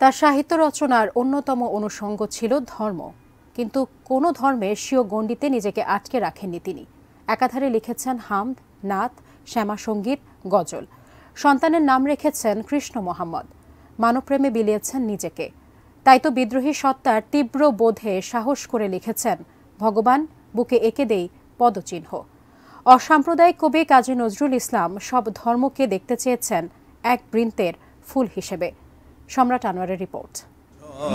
তার সাহিত্য রচনার অন্যতম অনুষঙ্গ ছিল ধর্ম, কিন্তু কোনো ধর্মের স্বীয় গণ্ডিতে নিজেকে আটকে রাখেননি তিনি। একাধারে লিখেছেন হামদ, নাত, শ্যামা সঙ্গীত, গজল। সন্তানের নাম রেখেছেন কৃষ্ণ মোহাম্মদ। মানবপ্রেমে বিলিয়েছেন নিজেকে। তাই তো বিদ্রোহী সত্তার তীব্র বোধে সাহস করে লিখেছেন, ভগবান বুকে এঁকে দেই পদচিহ্ন। অসাম্প্রদায়িক কবি কাজী নজরুল ইসলাম সব ধর্মকে দেখতে চেয়েছেন এক বৃন্তের ফুল হিসেবে। সম্রাট আনোয়ারের রিপোর্ট।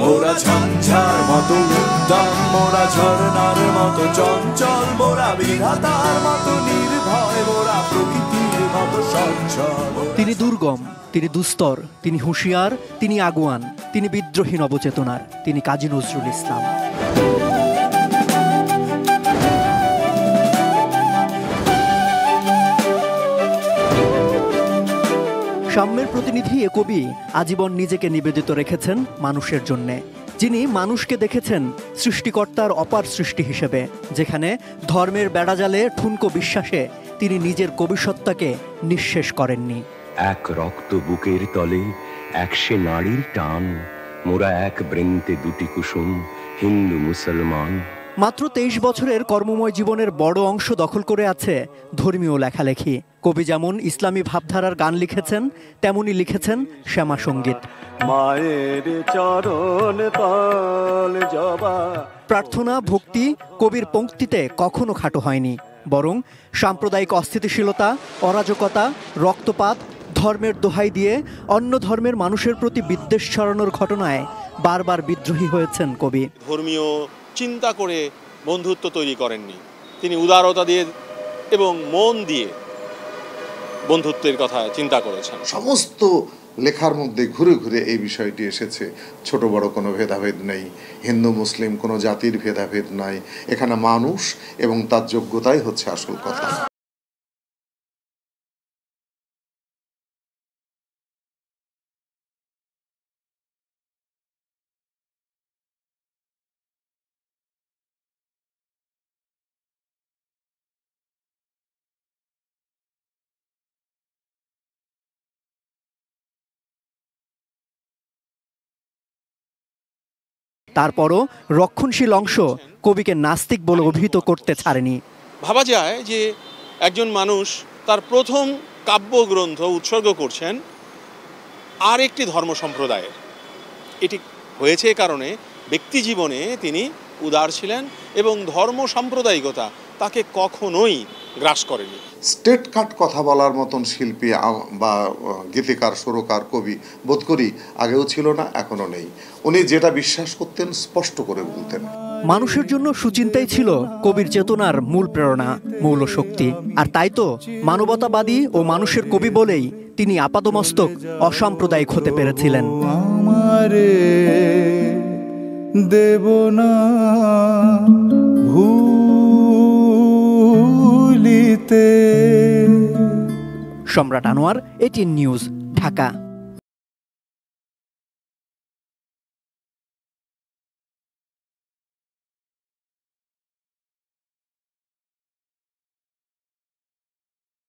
মোরা ঝঞ্ঝার মতো উদ্দাম, মোরা ঝরনার মতো চঞ্চল, মোরা বিধাতার মতো নির্ভয়, মোরা প্রকৃতির মতো সচ্ছল। তিনি দুর্গম, তিনি দুস্তর, তিনি হুঁশিয়ার, তিনি আগুয়ান, তিনি বিদ্রোহী নবচেতনার, তিনি কাজী নজরুল ইসলাম। সাম্যের প্রতিনিধি এ কবি আজীবন নিজেকে নিবেদিত রেখেছেন মানুষের জন্যে, যিনি মানুষকে দেখেছেন সৃষ্টিকর্তার অপার সৃষ্টি হিসেবে, যেখানে ধর্মের বেড়াজালে ঠুনকো বিশ্বাসে তিনি নিজের কবিসত্তাকে নিঃশেষ করেননি। এক রক্ত বুকের তলে একশে নারীর টান, মোরা এক বৃন্তে দুটি কুসুম, হিন্দু মুসলমান। মাত্র 23 বছরের কর্মময় জীবনের বড় অংশ দখল করে আছে ধর্মীয় লেখালেখি। কবি যেমন ইসলামী ভাবধারার গান লিখেছেন, তেমনি লিখেছেন শ্যামা সঙ্গীত। মায়ের চরণ তল জবা। প্রার্থনা, ভক্তি কবির পংক্তিতে কখনো খাটো হয়নি, বরং সাম্প্রদায়িক অস্থিতিশীলতা, অরাজকতা, রক্তপাত, ধর্মের দোহাই দিয়ে অন্য ধর্মের মানুষের প্রতি বিদ্বেষ ছড়ানোর ঘটনায় বারবার বিদ্রোহী হয়েছেন কবি। ধর্মীয় চিন্তা করে বন্ধুত্ব তৈরি করেননি, তিনি উদারতা দিয়ে এবং মন দিয়ে বন্ধুত্বের কথা চিন্তা করেছেন। সমস্ত লেখার মধ্যে ঘুরে ঘুরে এই বিষয়টি এসেছে। ছোট বড় কোনো ভেদাভেদ নেই, হিন্দু মুসলিম কোনো জাতির ভেদাভেদ নাই, এখানে মানুষ এবং তার যোগ্যতাই হচ্ছে আসল কথা। তারপরও রক্ষণশীল অংশ কবিকে নাস্তিক বলে অভিহিত করতে ছাড়েনি। ভাবা যায় যে একজন মানুষ তার প্রথম কাব্যগ্রন্থ উৎসর্গ করছেন আর একটি ধর্ম সম্প্রদায়ের। এটি হয়েছে কারণে ব্যক্তি জীবনে তিনি উদার ছিলেন এবং ধর্ম সাম্প্রদায়িকতা তাকে কখনোই গ্রাস করেনি। স্টেট কাট কথা বলার মতন শিল্পী বা গীতিকার, সুরকার, কবি বোধ করি আগেও ছিল না, এখনো নেই। উনি যেটা বিশ্বাস করতেন স্পষ্ট করে বলতেন। মানুষের জন্য সুচিন্তাই ছিল কবির চেতনার মূল প্রেরণা, মৌল শক্তি। আর তাই তো মানবতাবাদী ও মানুষের কবি বলেই তিনি আপাতমস্তক অসাম্প্রদায়িক হতে পেরেছিলেন। দেব না সম্রাট আনোয়ার, এটিএন নিউজ, ঢাকা।